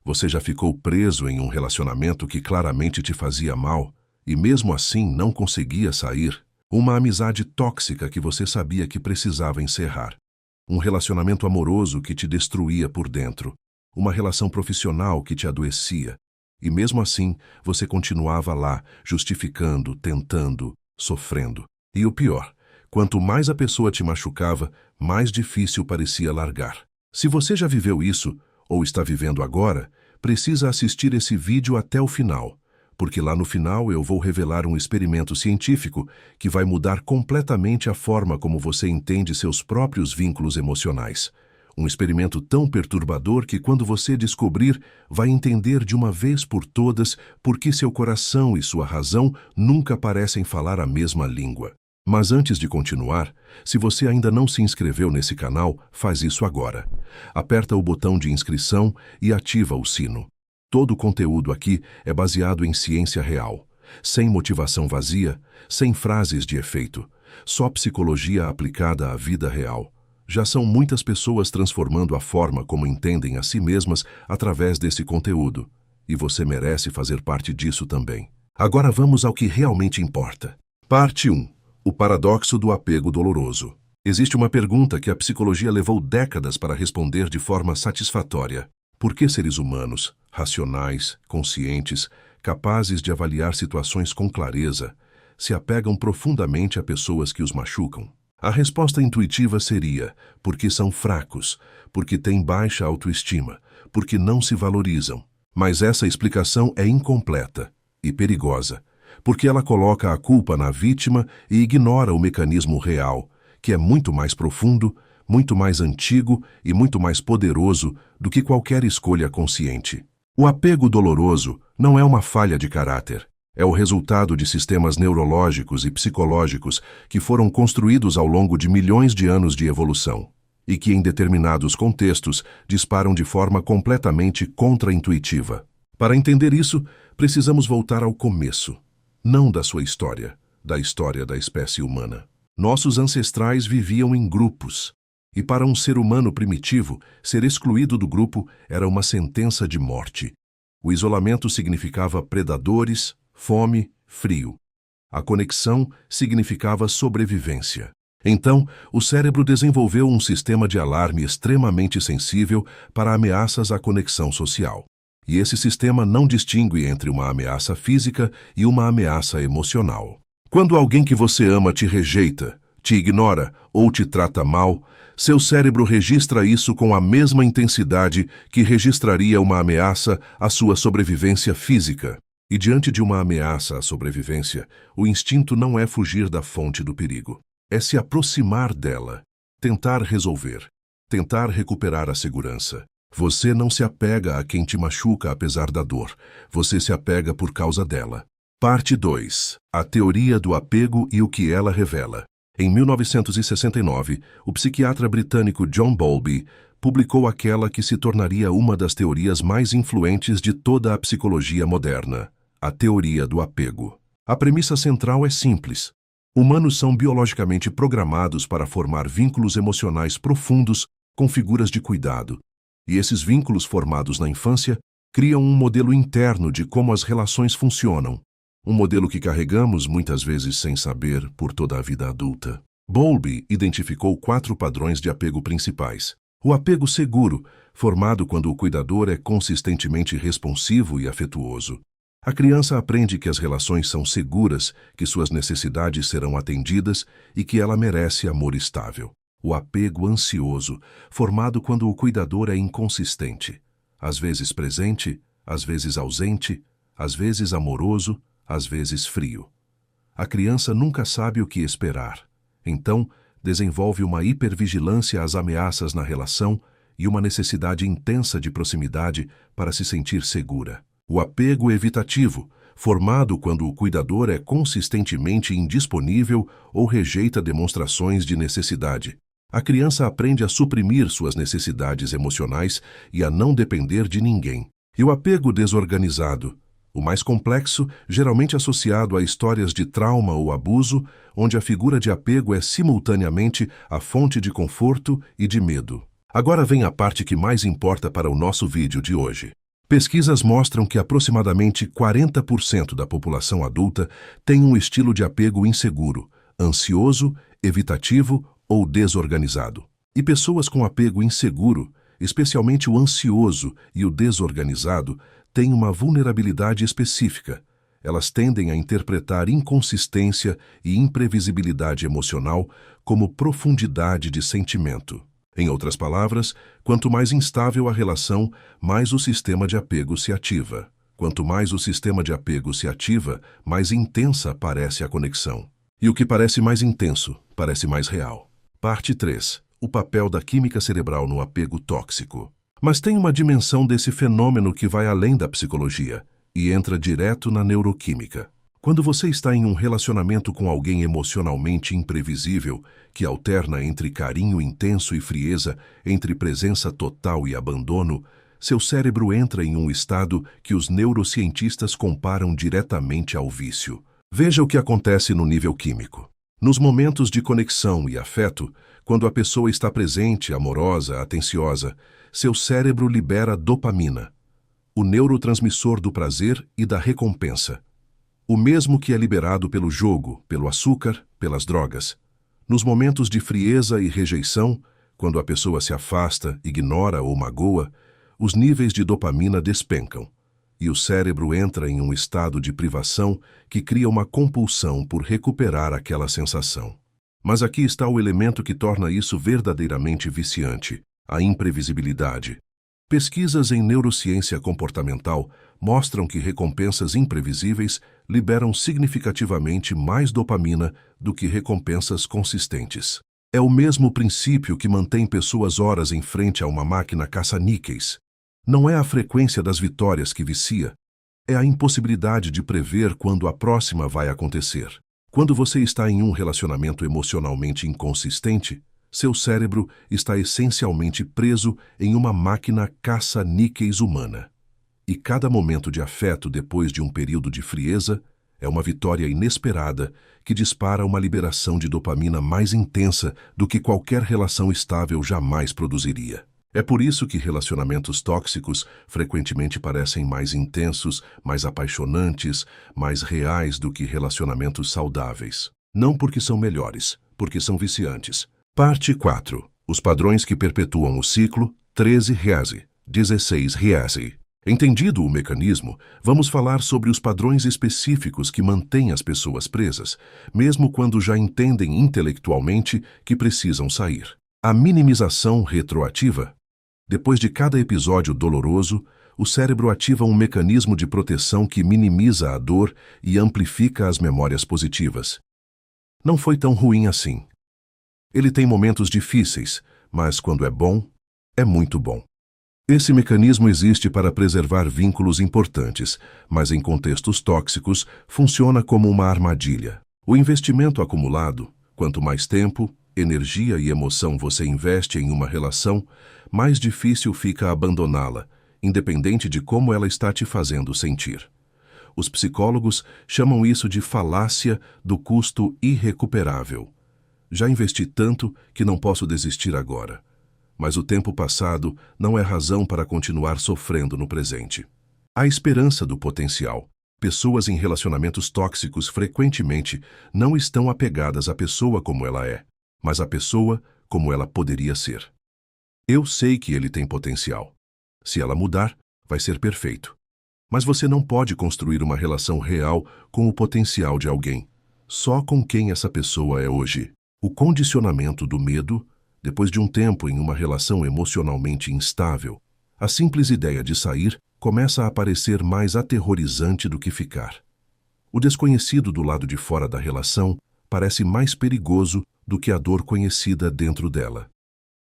Você já ficou preso em um relacionamento que claramente te fazia mal e mesmo assim não conseguia sair? Uma amizade tóxica que você sabia que precisava encerrar. Um relacionamento amoroso que te destruía por dentro. Uma relação profissional que te adoecia. E mesmo assim, você continuava lá, justificando, tentando, sofrendo. E o pior, quanto mais a pessoa te machucava, mais difícil parecia largar. Se você já viveu isso, ou está vivendo agora, precisa assistir esse vídeo até o final, porque lá no final eu vou revelar um experimento científico que vai mudar completamente a forma como você entende seus próprios vínculos emocionais. Um experimento tão perturbador que quando você descobrir, vai entender de uma vez por todas por que seu coração e sua razão nunca parecem falar a mesma língua. Mas antes de continuar, se você ainda não se inscreveu nesse canal, faz isso agora. Aperta o botão de inscrição e ativa o sino. Todo o conteúdo aqui é baseado em ciência real, sem motivação vazia, sem frases de efeito, só psicologia aplicada à vida real. Já são muitas pessoas transformando a forma como entendem a si mesmas através desse conteúdo, e você merece fazer parte disso também. Agora vamos ao que realmente importa. Parte 1. O paradoxo do apego doloroso. Existe uma pergunta que a psicologia levou décadas para responder de forma satisfatória. Por que seres humanos, racionais, conscientes, capazes de avaliar situações com clareza, se apegam profundamente a pessoas que os machucam? A resposta intuitiva seria: porque são fracos, porque têm baixa autoestima, porque não se valorizam. Mas essa explicação é incompleta e perigosa, porque ela coloca a culpa na vítima e ignora o mecanismo real, que é muito mais profundo, muito mais antigo e muito mais poderoso do que qualquer escolha consciente. O apego doloroso não é uma falha de caráter. É o resultado de sistemas neurológicos e psicológicos que foram construídos ao longo de milhões de anos de evolução e que, em determinados contextos, disparam de forma completamente contra-intuitiva. Para entender isso, precisamos voltar ao começo, não da sua história, da história da espécie humana. Nossos ancestrais viviam em grupos. E para um ser humano primitivo, ser excluído do grupo era uma sentença de morte. O isolamento significava predadores, fome, frio. A conexão significava sobrevivência. Então, o cérebro desenvolveu um sistema de alarme extremamente sensível para ameaças à conexão social. E esse sistema não distingue entre uma ameaça física e uma ameaça emocional. Quando alguém que você ama te rejeita, te ignora ou te trata mal, seu cérebro registra isso com a mesma intensidade que registraria uma ameaça à sua sobrevivência física. E diante de uma ameaça à sobrevivência, o instinto não é fugir da fonte do perigo. É se aproximar dela, tentar resolver, tentar recuperar a segurança. Você não se apega a quem te machuca apesar da dor. Você se apega por causa dela. Parte 2. A teoria do apego e o que ela revela. Em 1969, o psiquiatra britânico John Bowlby publicou aquela que se tornaria uma das teorias mais influentes de toda a psicologia moderna, a teoria do apego. A premissa central é simples. Humanos são biologicamente programados para formar vínculos emocionais profundos com figuras de cuidado, e esses vínculos formados na infância criam um modelo interno de como as relações funcionam. Um modelo que carregamos, muitas vezes sem saber, por toda a vida adulta. Bowlby identificou 4 padrões de apego principais. O apego seguro, formado quando o cuidador é consistentemente responsivo e afetuoso. A criança aprende que as relações são seguras, que suas necessidades serão atendidas e que ela merece amor estável. O apego ansioso, formado quando o cuidador é inconsistente. Às vezes presente, às vezes ausente, às vezes amoroso, às vezes frio. A criança nunca sabe o que esperar. Então, desenvolve uma hipervigilância às ameaças na relação e uma necessidade intensa de proximidade para se sentir segura. O apego evitativo, formado quando o cuidador é consistentemente indisponível ou rejeita demonstrações de necessidade. A criança aprende a suprimir suas necessidades emocionais e a não depender de ninguém. E o apego desorganizado, o mais complexo, geralmente associado a histórias de trauma ou abuso, onde a figura de apego é simultaneamente a fonte de conforto e de medo. Agora vem a parte que mais importa para o nosso vídeo de hoje. Pesquisas mostram que aproximadamente 40% da população adulta tem um estilo de apego inseguro, ansioso, evitativo ou desorganizado. E pessoas com apego inseguro, especialmente o ansioso e o desorganizado, têm uma vulnerabilidade específica. Elas tendem a interpretar inconsistência e imprevisibilidade emocional como profundidade de sentimento. Em outras palavras, quanto mais instável a relação, mais o sistema de apego se ativa. Quanto mais o sistema de apego se ativa, mais intensa parece a conexão. E o que parece mais intenso, parece mais real. Parte 3. O papel da química cerebral no apego tóxico. Mas tem uma dimensão desse fenômeno que vai além da psicologia e entra direto na neuroquímica. Quando você está em um relacionamento com alguém emocionalmente imprevisível, que alterna entre carinho intenso e frieza, entre presença total e abandono, seu cérebro entra em um estado que os neurocientistas comparam diretamente ao vício. Veja o que acontece no nível químico. Nos momentos de conexão e afeto, quando a pessoa está presente, amorosa, atenciosa, seu cérebro libera dopamina, o neurotransmissor do prazer e da recompensa. O mesmo que é liberado pelo jogo, pelo açúcar, pelas drogas. Nos momentos de frieza e rejeição, quando a pessoa se afasta, ignora ou magoa, os níveis de dopamina despencam, e o cérebro entra em um estado de privação que cria uma compulsão por recuperar aquela sensação. Mas aqui está o elemento que torna isso verdadeiramente viciante: a imprevisibilidade. Pesquisas em neurociência comportamental mostram que recompensas imprevisíveis liberam significativamente mais dopamina do que recompensas consistentes. É o mesmo princípio que mantém pessoas horas em frente a uma máquina caça-níqueis. Não é a frequência das vitórias que vicia, é a impossibilidade de prever quando a próxima vai acontecer. Quando você está em um relacionamento emocionalmente inconsistente, seu cérebro está essencialmente preso em uma máquina caça-níqueis humana. E cada momento de afeto depois de um período de frieza é uma vitória inesperada que dispara uma liberação de dopamina mais intensa do que qualquer relação estável jamais produziria. É por isso que relacionamentos tóxicos frequentemente parecem mais intensos, mais apaixonantes, mais reais do que relacionamentos saudáveis. Não porque são melhores, porque são viciantes. Parte 4. Os padrões que perpetuam o ciclo, 13 Rease, 16 Rease. Entendido o mecanismo, vamos falar sobre os padrões específicos que mantêm as pessoas presas, mesmo quando já entendem intelectualmente que precisam sair. A minimização retroativa. Depois de cada episódio doloroso, o cérebro ativa um mecanismo de proteção que minimiza a dor e amplifica as memórias positivas. Não foi tão ruim assim. Ele tem momentos difíceis, mas quando é bom, é muito bom. Esse mecanismo existe para preservar vínculos importantes, mas em contextos tóxicos funciona como uma armadilha. O investimento acumulado, quanto mais tempo, energia e emoção você investe em uma relação, mais difícil fica abandoná-la, independente de como ela está te fazendo sentir. Os psicólogos chamam isso de falácia do custo irrecuperável. Já investi tanto que não posso desistir agora. Mas o tempo passado não é razão para continuar sofrendo no presente. A esperança do potencial. Pessoas em relacionamentos tóxicos frequentemente não estão apegadas à pessoa como ela é, mas à pessoa como ela poderia ser. Eu sei que ele tem potencial. Se ela mudar, vai ser perfeito. Mas você não pode construir uma relação real com o potencial de alguém, só com quem essa pessoa é hoje. O condicionamento do medo, depois de um tempo em uma relação emocionalmente instável, a simples ideia de sair começa a parecer mais aterrorizante do que ficar. O desconhecido do lado de fora da relação parece mais perigoso do que a dor conhecida dentro dela.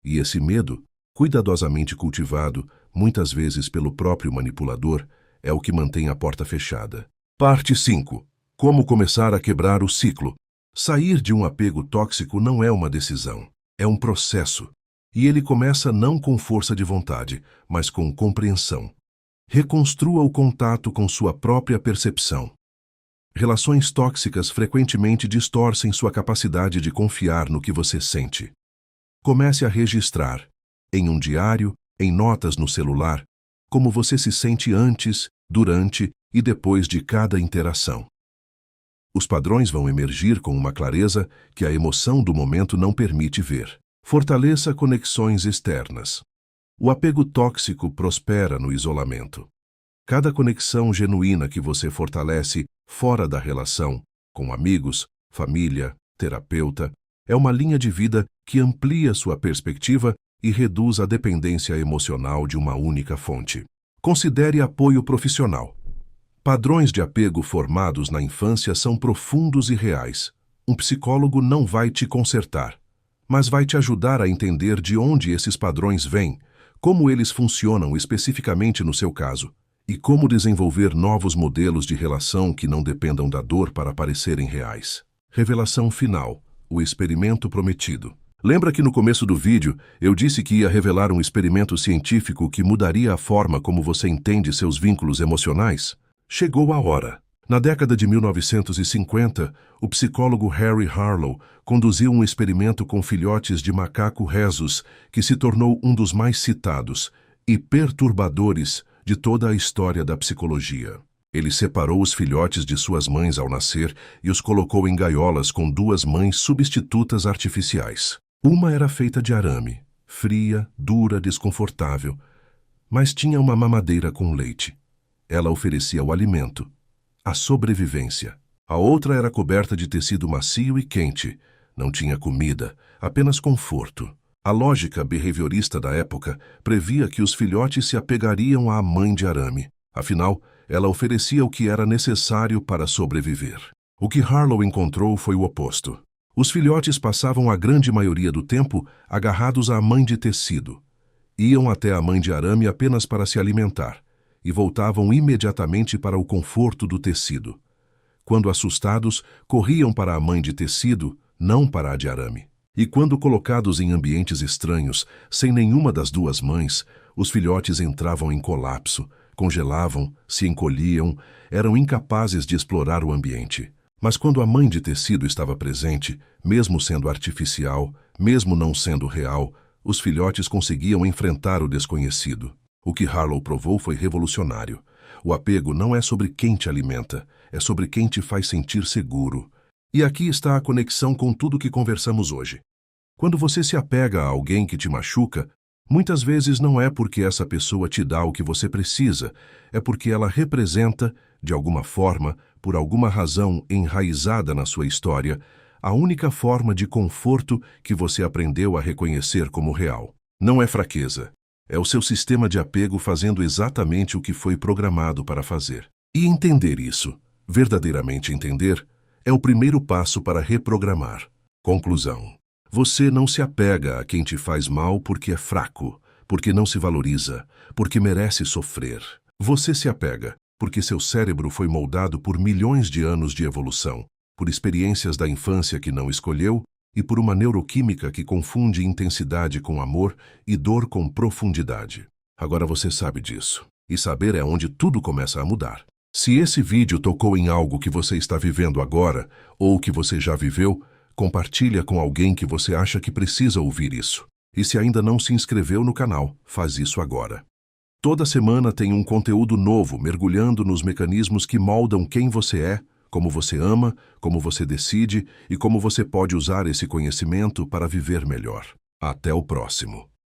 E esse medo, cuidadosamente cultivado, muitas vezes pelo próprio manipulador, é o que mantém a porta fechada. Parte 5. Como começar a quebrar o ciclo. Sair de um apego tóxico não é uma decisão, é um processo. E ele começa não com força de vontade, mas com compreensão. Reconstrua o contato com sua própria percepção. Relações tóxicas frequentemente distorcem sua capacidade de confiar no que você sente. Comece a registrar, em um diário, em notas no celular, como você se sente antes, durante e depois de cada interação. Os padrões vão emergir com uma clareza que a emoção do momento não permite ver. Fortaleça conexões externas. O apego tóxico prospera no isolamento. Cada conexão genuína que você fortalece fora da relação, com amigos, família, terapeuta, é uma linha de vida que amplia sua perspectiva e reduz a dependência emocional de uma única fonte. Considere apoio profissional. Padrões de apego formados na infância são profundos e reais. Um psicólogo não vai te consertar, mas vai te ajudar a entender de onde esses padrões vêm, como eles funcionam especificamente no seu caso, e como desenvolver novos modelos de relação que não dependam da dor para parecerem reais. Revelação final: o experimento prometido. Lembra que no começo do vídeo eu disse que ia revelar um experimento científico que mudaria a forma como você entende seus vínculos emocionais? Chegou a hora. Na década de 1950, o psicólogo Harry Harlow conduziu um experimento com filhotes de macaco rhesus que se tornou um dos mais citados e perturbadores de toda a história da psicologia. Ele separou os filhotes de suas mães ao nascer e os colocou em gaiolas com duas mães substitutas artificiais. Uma era feita de arame, fria, dura, desconfortável, mas tinha uma mamadeira com leite. Ela oferecia o alimento, a sobrevivência. A outra era coberta de tecido macio e quente. Não tinha comida, apenas conforto. A lógica behaviorista da época previa que os filhotes se apegariam à mãe de arame. Afinal, ela oferecia o que era necessário para sobreviver. O que Harlow encontrou foi o oposto. Os filhotes passavam a grande maioria do tempo agarrados à mãe de tecido. Iam até a mãe de arame apenas para se alimentar e voltavam imediatamente para o conforto do tecido. Quando assustados, corriam para a mãe de tecido, não para a de arame. E quando colocados em ambientes estranhos, sem nenhuma das duas mães, os filhotes entravam em colapso, congelavam, se encolhiam, eram incapazes de explorar o ambiente. Mas quando a mãe de tecido estava presente, mesmo sendo artificial, mesmo não sendo real, os filhotes conseguiam enfrentar o desconhecido. O que Harlow provou foi revolucionário. O apego não é sobre quem te alimenta, é sobre quem te faz sentir seguro. E aqui está a conexão com tudo que conversamos hoje. Quando você se apega a alguém que te machuca, muitas vezes não é porque essa pessoa te dá o que você precisa, é porque ela representa, de alguma forma, por alguma razão enraizada na sua história, a única forma de conforto que você aprendeu a reconhecer como real. Não é fraqueza. É o seu sistema de apego fazendo exatamente o que foi programado para fazer. E entender isso, verdadeiramente entender, é o primeiro passo para reprogramar. Conclusão: você não se apega a quem te faz mal porque é fraco, porque não se valoriza, porque merece sofrer. Você se apega porque seu cérebro foi moldado por milhões de anos de evolução, por experiências da infância que não escolheu e por uma neuroquímica que confunde intensidade com amor e dor com profundidade. Agora você sabe disso. E saber é onde tudo começa a mudar. Se esse vídeo tocou em algo que você está vivendo agora, ou que você já viveu, compartilha com alguém que você acha que precisa ouvir isso. E se ainda não se inscreveu no canal, faz isso agora. Toda semana tem um conteúdo novo mergulhando nos mecanismos que moldam quem você é, como você ama, como você decide e como você pode usar esse conhecimento para viver melhor. Até o próximo.